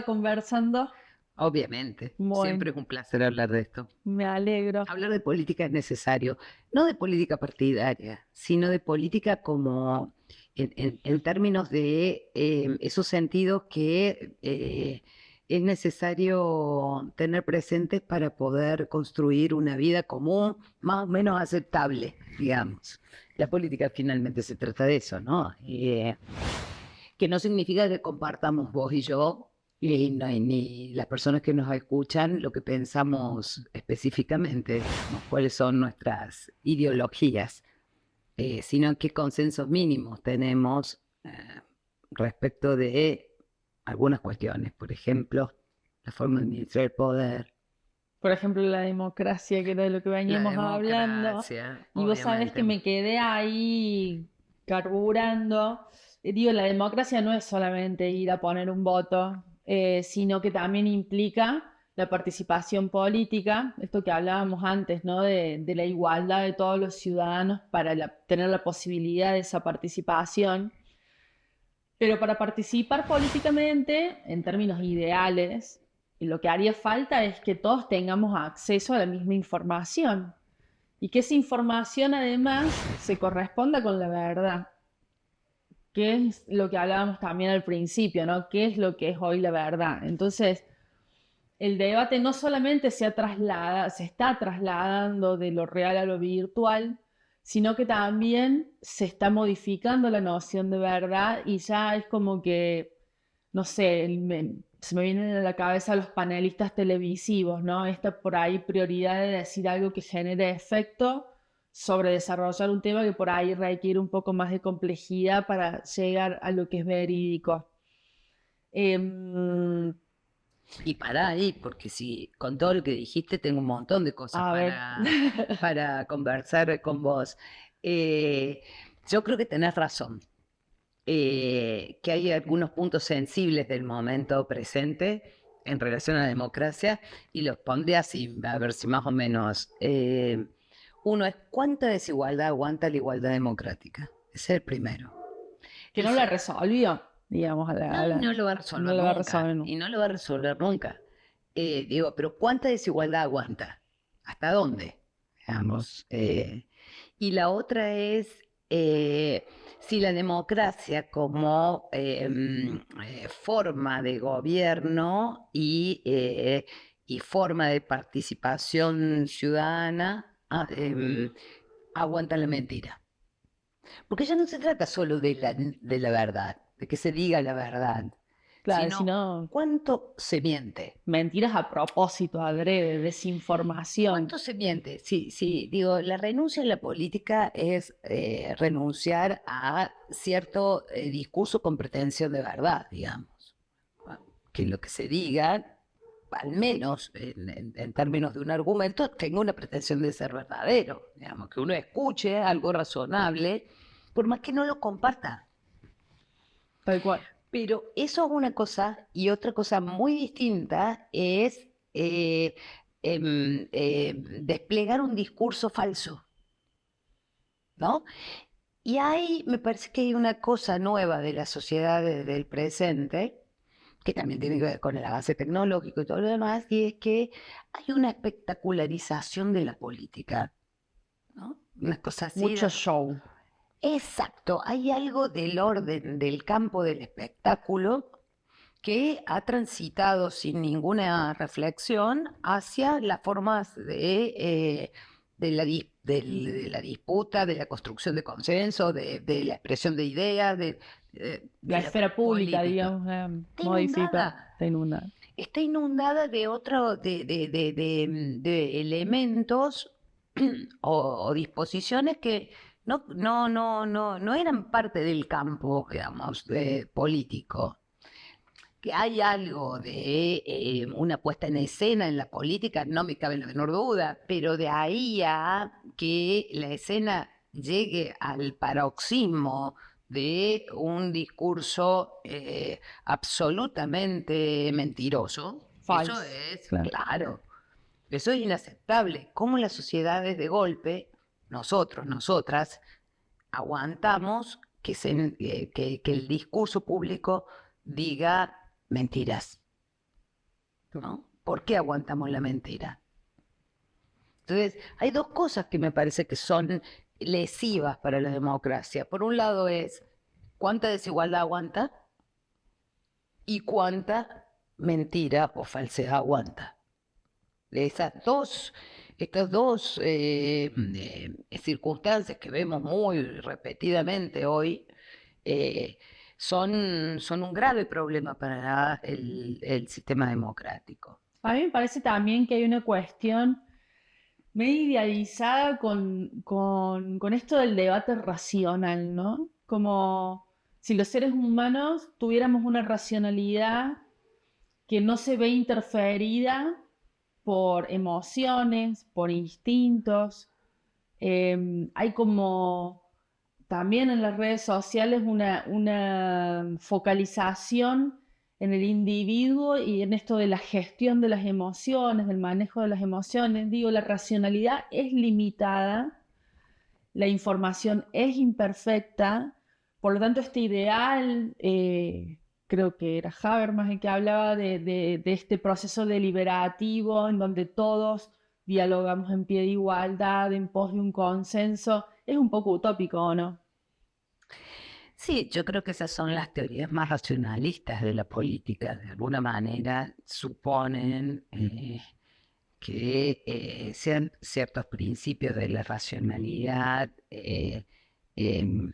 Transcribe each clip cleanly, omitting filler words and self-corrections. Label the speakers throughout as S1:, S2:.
S1: cómoda conversando.
S2: Obviamente,
S1: Bueno,
S2: siempre es un placer hablar de esto.
S1: me alegro.
S2: Hablar de política es necesario, no de política partidaria, sino de política como en términos de esos sentidos que es necesario tener presentes para poder construir una vida común, más o menos aceptable, digamos. La política finalmente se trata de eso, ¿no? Que no significa que compartamos vos y yo, ni las personas que nos escuchan, lo que pensamos específicamente, digamos, cuáles son nuestras ideologías, sino qué consensos mínimos tenemos respecto de algunas cuestiones. Por ejemplo, la forma de administrar el poder,
S1: Por ejemplo, la democracia, que era de lo que
S2: la
S1: veníamos hablando.
S2: democracia,
S1: Y vos sabés que
S2: obviamente.
S1: me quedé ahí carburando. Digo, la democracia no es solamente ir a poner un voto, sino que también implica la participación política, esto que hablábamos antes, ¿no? De la igualdad de todos los ciudadanos para tener la posibilidad de esa participación. Pero para participar políticamente, en términos ideales, lo que haría falta es que todos tengamos acceso a la misma información y que esa información además se corresponda con la verdad, que es lo que hablábamos también al principio, ¿no? ¿Qué es lo que es hoy la verdad? Entonces, el debate no solamente se está trasladando de lo real a lo virtual, sino que también se está modificando la noción de verdad y ya es como que, no sé, se me vienen a la cabeza los panelistas televisivos, ¿no? Esta por ahí prioridad de decir algo que genere efecto sobre desarrollar un tema que por ahí requiere un poco más de complejidad para llegar a lo que es verídico. Em,
S2: Y pará ahí, porque si con todo lo que dijiste tengo un montón de cosas
S1: a ver.
S2: para conversar con vos. Eh, yo creo que tenés razón, que hay algunos puntos sensibles del momento presente en relación a la democracia y los pondré así, a ver si más o menos. Uno es cuánta desigualdad aguanta la igualdad democrática. Ese es el primero.
S1: Que
S2: El
S1: no la
S2: se-
S1: resolvió, digamos,
S2: no, y no lo va a
S1: no
S2: resolver
S1: la va a
S2: nunca,
S1: resolver, no.
S2: y no lo va a resolver nunca. Digo, pero ¿cuánta desigualdad aguanta? ¿Hasta dónde? Digamos. Y la otra es si la democracia como forma de gobierno y forma de participación ciudadana aguanta la mentira. Porque ya no se trata solo de la verdad, de que se diga la verdad,
S1: Claro, si
S2: sino
S1: no,
S2: cuánto se miente.
S1: mentiras a propósito, adrede, desinformación.
S2: ¿Cuánto se miente? Sí, sí, digo, la renuncia a la política es renunciar a cierto discurso con pretensión de verdad, digamos. Que lo que se diga, al menos en términos de un argumento, tenga una pretensión de ser verdadero, digamos, que uno escuche algo razonable, por más que no lo comparta.
S1: Tal cual.
S2: Pero eso es una cosa y otra cosa muy distinta es desplegar un discurso falso, ¿no? Y ahí me parece que hay una cosa nueva de la sociedad del presente, que también tiene que ver con el avance tecnológico y todo lo demás, y es que hay una espectacularización de la política, ¿no? Una cosa así.
S1: Mucho show.
S2: Exacto, hay algo del orden del campo del espectáculo que ha transitado sin ninguna reflexión hacia las formas de la disputa, de la construcción de consenso, de la expresión de ideas,
S1: La
S2: de la
S1: esfera pública,
S2: política.
S1: digamos,
S2: Está
S1: modifica,
S2: inundada,
S1: está inundada.
S2: está inundada de otro, de elementos o disposiciones que no eran parte del campo, digamos, político. Que hay algo de una puesta en escena en la política, no me cabe la menor duda, pero de ahí a que la escena llegue al paroxismo de un discurso absolutamente mentiroso, eso
S1: Falso,
S2: es
S1: claro.
S2: claro, eso es inaceptable. Cómo las sociedades de golpe, nosotros, nosotras, aguantamos que el discurso público diga mentiras. ¿no? ¿Por qué aguantamos la mentira? Entonces, hay dos cosas que me parece que son lesivas para la democracia. Por un lado es cuánta desigualdad aguanta y cuánta mentira o falsedad aguanta. Estas dos circunstancias que vemos muy repetidamente hoy son un grave problema para el sistema democrático.
S1: A mí me parece también que hay una cuestión medio idealizada con esto del debate racional, ¿no? Como si los seres humanos tuviéramos una racionalidad que no se ve interferida por emociones, por instintos. Hay como también en las redes sociales una focalización en el individuo y en esto de la gestión de las emociones, del manejo de las emociones. Digo, la racionalidad es limitada, la información es imperfecta, por lo tanto este ideal, creo que era Habermas el que hablaba de este proceso deliberativo en donde todos dialogamos en pie de igualdad, en pos de un consenso, es un poco utópico, ¿o no?
S2: Sí, yo creo que esas son las teorías más racionalistas de la política. De alguna manera suponen que sean ciertos principios de la racionalidad em,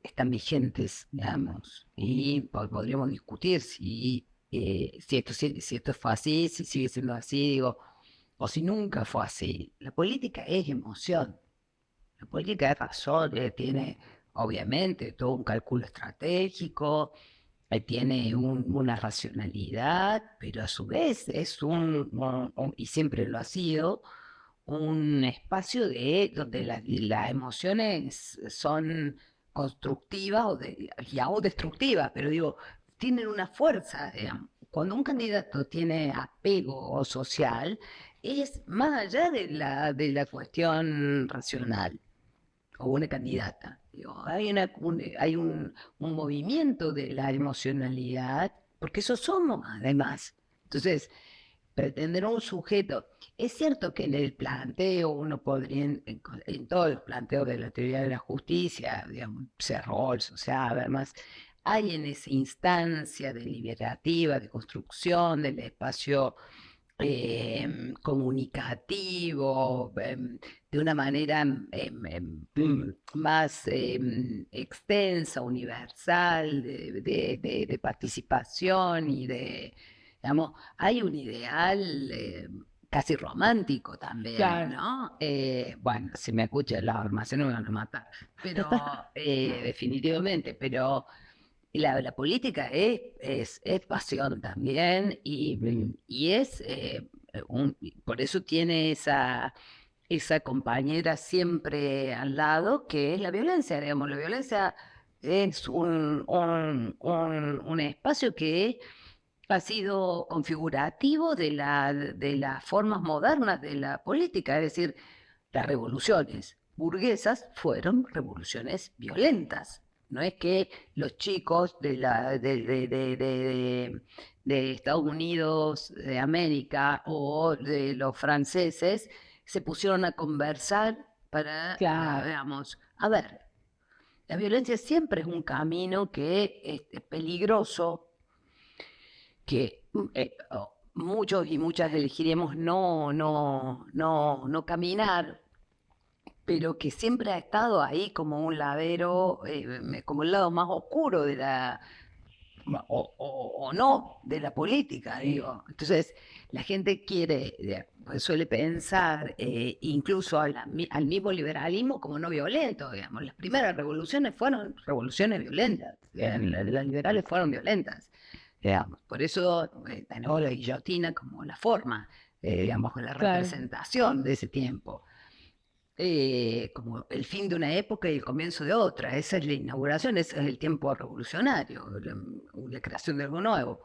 S2: están vigentes, digamos, y podríamos discutir si esto fue así, si sigue siendo así, digo, o si nunca fue así. La política es emoción. La política es razón, tiene obviamente todo un cálculo estratégico, tiene una racionalidad, pero a su vez es y siempre lo ha sido, un espacio donde las emociones son constructivas y aún destructivas, pero digo, tienen una fuerza, digamos. Cuando un candidato tiene apego social, es más allá de la cuestión racional o una candidata. Digo, hay un movimiento de la emocionalidad, porque eso somos además. Entonces, pretender un sujeto, es cierto que en el planteo uno podría, en todos los planteos de la teoría de la justicia, digamos, Rawls, o sea, además, hay en esa instancia deliberativa, de construcción del espacio comunicativo, de una manera más extensa, universal, de participación y digamos, hay un ideal casi romántico también,
S1: Claro.
S2: ¿no? Bueno, si me escuchan las armaciones me van a matar, pero definitivamente, pero la política es pasión también y por eso tiene esa compañera siempre al lado que es la violencia, digamos. La violencia es un espacio que ha sido configurativo de las formas modernas de la política, es decir, las revoluciones burguesas fueron revoluciones violentas. No es que los chicos de Estados Unidos, de América o de los franceses se pusieron a conversar para,
S1: Claro.
S2: digamos, a ver, la violencia siempre es un camino que es peligroso, que muchos y muchas elegiríamos no caminar, pero que siempre ha estado ahí como un ladero, como el lado más oscuro o no, de la política, digo. Entonces, la gente suele pensar incluso al mismo liberalismo como no violento, digamos. Las primeras revoluciones fueron revoluciones violentas, las liberales fueron violentas, digamos. Por eso tenemos la guillotina como la forma, digamos, la
S1: Claro.
S2: representación de ese tiempo. Como el fin de una época y el comienzo de otra. Esa es la inauguración, ese es el tiempo revolucionario, la creación de algo nuevo.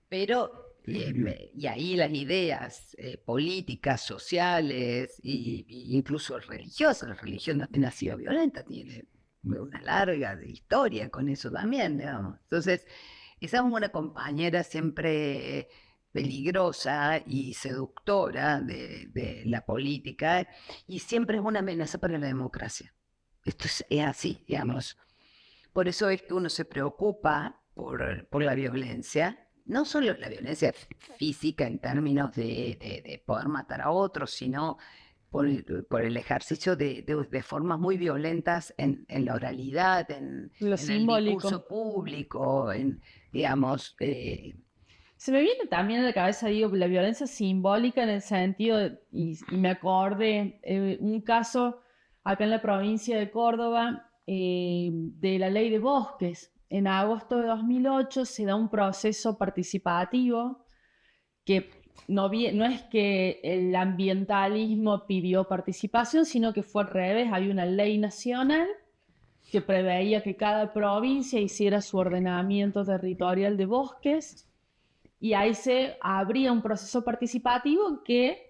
S2: Pero, y ahí las ideas políticas, sociales e incluso religiosas, la religión también ha sido violenta, tiene una larga historia con eso también, digamos. Entonces, esa es una compañera siempre peligrosa y seductora de la política y siempre es una amenaza para la democracia. Esto es así, digamos. Por eso es que uno se preocupa por la violencia, no solo la violencia física en términos de poder matar a otros, sino por el ejercicio de formas muy violentas en la oralidad,
S1: Lo
S2: en el discurso
S1: simbólico.
S2: público, digamos,
S1: Se me viene también a la cabeza, digo, la violencia simbólica en el sentido, y me acordé, un caso acá en la provincia de Córdoba, de la ley de bosques. En agosto de 2008 se da un proceso participativo que no es que el ambientalismo pidió participación, sino que fue al revés. Hay una ley nacional que preveía que cada provincia hiciera su ordenamiento territorial de bosques y ahí se abría un proceso participativo que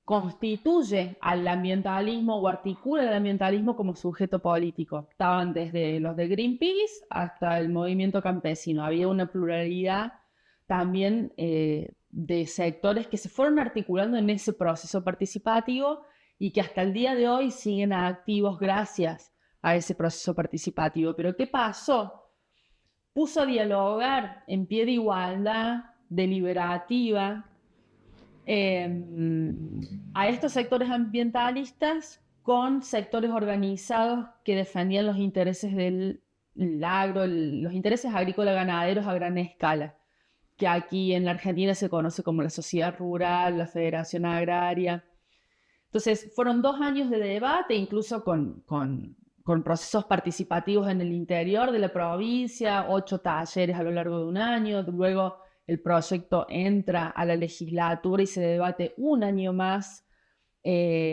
S1: constituye al ambientalismo o articula el ambientalismo como sujeto político. Estaban desde los de Greenpeace hasta el movimiento campesino. Había una pluralidad también de sectores que se fueron articulando en ese proceso participativo y que hasta el día de hoy siguen activos gracias a ese proceso participativo. Pero ¿qué pasó? Puso a dialogar en pie de igualdad deliberativa a estos sectores ambientalistas con sectores organizados que defendían los intereses del agro, los intereses agrícolas ganaderos a gran escala, que aquí en la Argentina se conoce como la sociedad rural, la federación agraria. Entonces, fueron 2 años de debate, incluso con procesos participativos en el interior de la provincia, 8 talleres a lo largo de un año. Luego el proyecto entra a la legislatura y se debate un año más,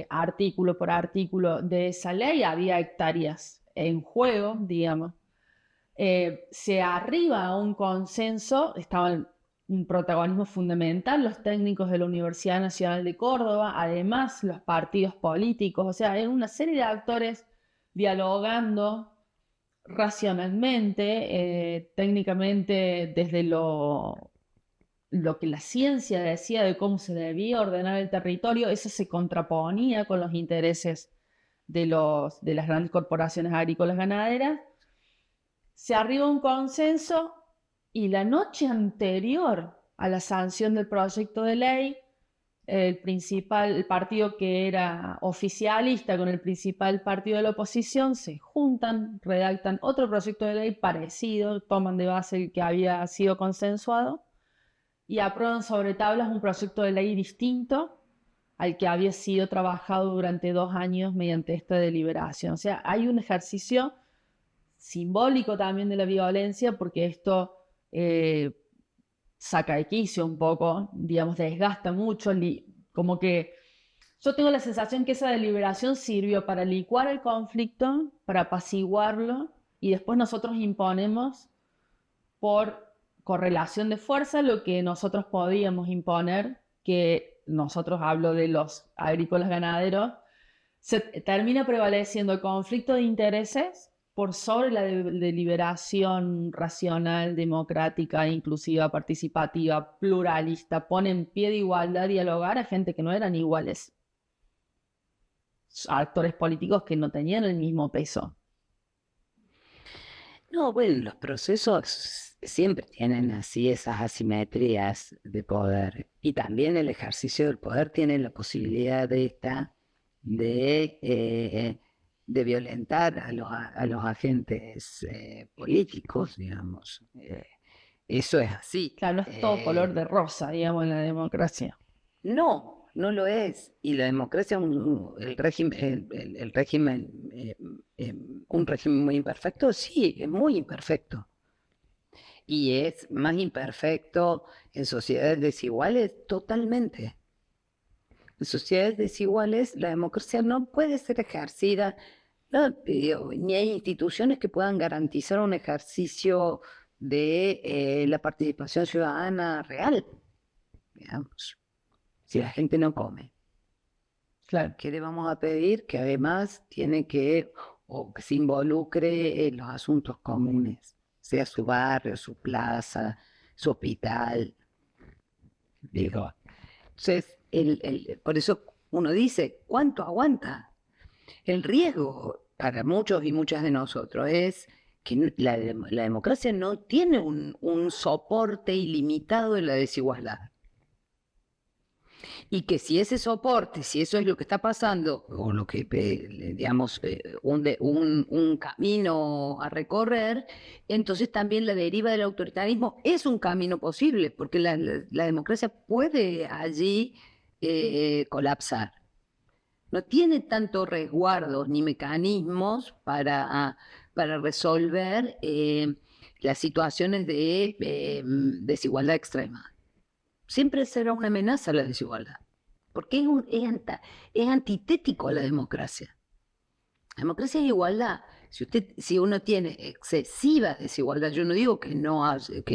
S1: artículo por artículo de esa ley. Había hectáreas en juego, digamos. Se arriba a un consenso, estaban un protagonismo fundamental los técnicos de la Universidad Nacional de Córdoba, además los partidos políticos, o sea, era una serie de actores dialogando racionalmente, técnicamente desde lo que la ciencia decía de cómo se debía ordenar el territorio. Eso se contraponía con los intereses de las grandes corporaciones agrícolas ganaderas. Se arriba un consenso y la noche anterior a la sanción del proyecto de ley, el partido que era oficialista con el principal partido de la oposición se juntan, redactan otro proyecto de ley parecido, toman de base el que había sido consensuado y aprueban sobre tablas un proyecto de ley distinto al que había sido trabajado durante 2 años mediante esta deliberación. O sea, hay un ejercicio simbólico también de la violencia, porque esto saca de quicio un poco, digamos, desgasta mucho, como que yo tengo la sensación que esa deliberación sirvió para licuar el conflicto, para apaciguarlo, y después nosotros imponemos por correlación de fuerza lo que nosotros podíamos imponer, que nosotros hablo de los agrícolas ganaderos, se termina prevaleciendo el conflicto de intereses por sobre la deliberación racional, democrática, inclusiva, participativa, pluralista. Pone en pie de igualdad dialogar a gente que no eran iguales, a actores políticos que no tenían el mismo peso.
S2: no, bueno, los procesos siempre tienen así esas asimetrías de poder y también el ejercicio del poder tiene la posibilidad de violentar a los agentes políticos, digamos. Eso es así.
S1: Claro, no es todo color de rosa, digamos, en la democracia.
S2: No, no lo es. Y la democracia, el régimen, el régimen, un régimen muy imperfecto, sí, es muy imperfecto. Y es más imperfecto en sociedades desiguales totalmente. En sociedades desiguales la democracia no puede ser ejercida, no, ni hay instituciones que puedan garantizar un ejercicio de la participación ciudadana real, digamos. Si la gente no come,
S1: Claro.
S2: ¿qué le vamos a pedir? Que además tiene que, o que se involucre en los asuntos comunes, sea su barrio, su plaza, su hospital. Digo. Entonces, por eso uno dice, ¿cuánto aguanta? El riesgo para muchos y muchas de nosotros es que la democracia no tiene un soporte ilimitado de la desigualdad. Y que si ese soporte, si eso es lo que está pasando, o lo que, digamos, un camino a recorrer, entonces también la deriva del autoritarismo es un camino posible, porque la democracia puede allí colapsar. No tiene tantos resguardos ni mecanismos para resolver las situaciones de desigualdad extrema. Siempre será una amenaza la desigualdad, porque es antitético a la democracia. La democracia es igualdad. Si uno tiene excesiva desigualdad, yo no digo que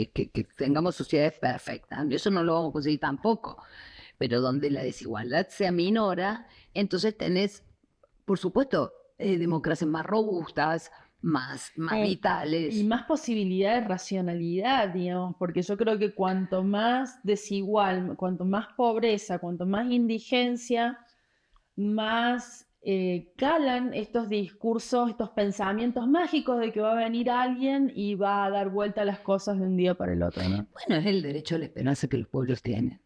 S2: que tengamos sociedades perfectas, eso no lo vamos a conseguir tampoco, pero donde la desigualdad se aminora, entonces tenés, por supuesto, democracias más robustas, más
S1: Y
S2: vitales.
S1: más posibilidad de racionalidad, digamos, porque yo creo que cuanto más desigual, cuanto más pobreza, cuanto más indigencia, más calan estos discursos, estos pensamientos mágicos de que va a venir alguien y va a dar vuelta a las cosas de un día para el otro, ¿no?
S2: Bueno, es el derecho a la esperanza que los pueblos tienen,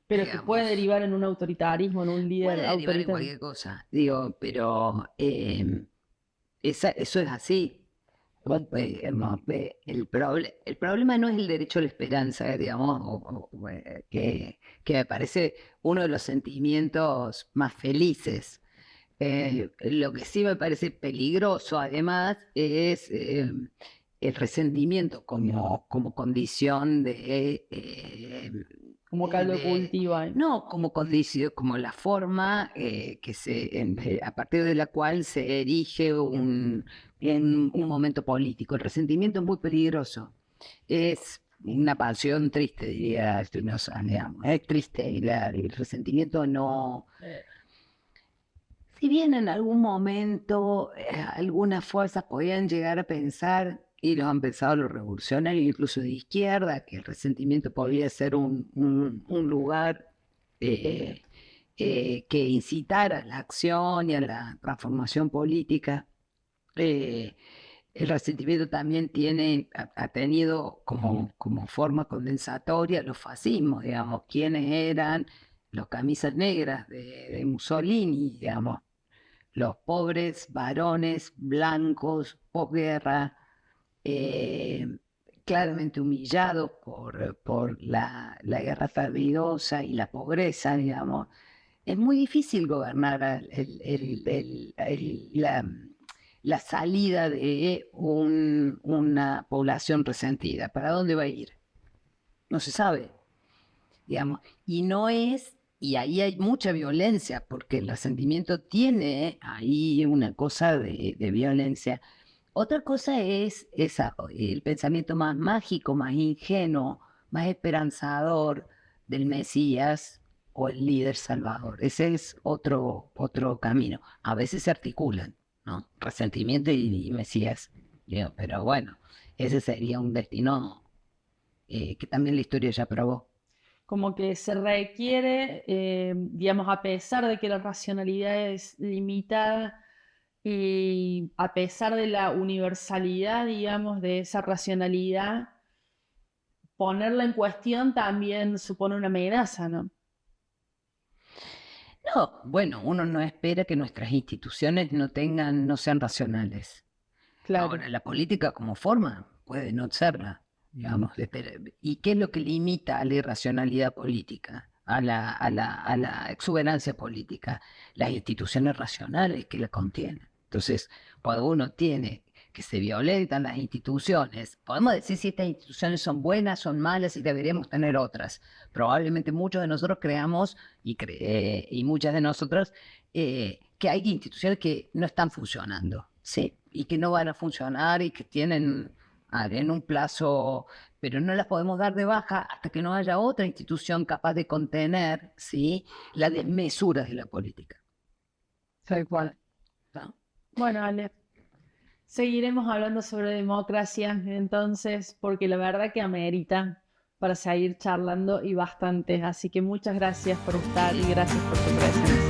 S1: Pero que puede
S2: digamos.
S1: derivar en un autoritarismo, en un líder
S2: Puede derivar en
S1: autoritario.
S2: cualquier cosa, digo, pero eso es así. No, el problema no es el derecho a la esperanza, digamos, que me parece uno de los sentimientos más felices. Lo que sí me parece peligroso, además, es el resentimiento como condición
S1: Como caldo de
S2: de
S1: cultivo ahí.
S2: no como condición, como la forma a partir de la cual se erige un momento político. El resentimiento es muy peligroso. Es una pasión triste, diría Spinoza, digamos. Es triste y el resentimiento no. Si bien en algún momento algunas fuerzas podían llegar a pensar, y lo han pensado los revolucionarios, incluso de izquierda, que el resentimiento podía ser un lugar eh, que incitara a la acción y a la transformación política, eh, el resentimiento también ha tenido como forma condensatoria los fascismos, digamos, quienes eran los camisas negras de Mussolini, digamos, los pobres varones blancos, posguerra, eh, claramente humillados por la guerra perdidosa y la pobreza, digamos. Es muy difícil gobernar la salida de una población resentida. ¿Para dónde va a ir? No se sabe, digamos. Y ahí hay mucha violencia, porque el resentimiento tiene ahí una cosa de violencia. Otra cosa es el pensamiento más mágico, más ingenuo, más esperanzador del Mesías o el líder salvador. Ese es otro camino. A veces se articulan, ¿no? Resentimiento y Mesías. Digo, pero bueno, ese sería un destino que también la historia ya probó.
S1: Como que se requiere, digamos, a pesar de que la racionalidad es limitada y a pesar de la universalidad, digamos, de esa racionalidad, ponerla en cuestión también supone una amenaza, ¿no?
S2: No, bueno, uno no espera que nuestras instituciones no sean racionales.
S1: Claro.
S2: Ahora, la política como forma puede no serla, digamos. ¿Y qué es lo que limita a la irracionalidad política, a la exuberancia política? Las instituciones racionales que la contienen. Entonces, cuando uno tiene que se violentan las instituciones, podemos decir si estas instituciones son buenas, son malas y deberíamos tener otras. Probablemente muchos de nosotros creamos y muchas de nosotras que hay instituciones que no están funcionando, ¿sí? Y que no van a funcionar y que tienen en un plazo, pero no las podemos dar de baja hasta que no haya otra institución capaz de contener, ¿sí?, la desmesura de la política.
S1: Tal cual.
S2: ¿No?
S1: Bueno, Ale, seguiremos hablando sobre democracia entonces, porque la verdad que amerita para seguir charlando y bastante. Así que muchas gracias por estar y gracias por tu presencia.